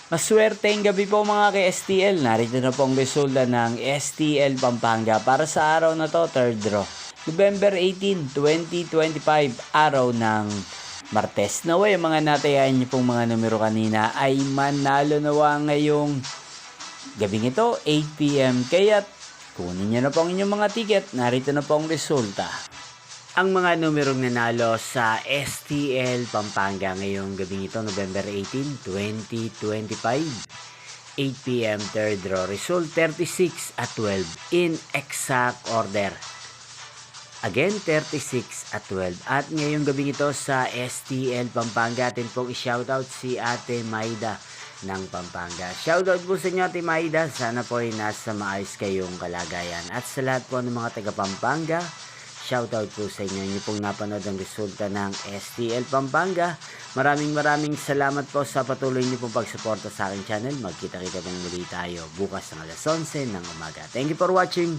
Maswerteng gabi po mga ka-STL. Narito na po ang resulta ng STL Pampanga para sa araw na to, third draw. November 18, 2025, araw ng Martes. Naway, mga natayaan niyo pong mga numero kanina ay manalo nawa ngayong gabing ito, 8 PM. Kaya kunin niyo na po ang inyong mga ticket. Narito na po ang resulta. Ang mga numerong nanalo sa STL Pampanga ngayong gabing ito, November 18, 2025, 8 PM, third draw. Result 36 at 12 in exact order. Again, 36 at 12. At ngayong gabing ito sa STL Pampanga, atin pong i-shoutout si Ate Maida ng Pampanga. Shoutout po sa inyo, Ate Maida. Sana po ay nasa maayos kayong kalagayan. At sa lahat po ng mga taga Pampanga, shoutout po sa inyo. Inyo pong napanood ang resulta ng STL Pampanga. Maraming salamat po sa patuloy niyo pong pagsuporta sa aking channel. Magkita-kita pong muli tayo bukas ng alas 11 ng umaga. Thank you for watching.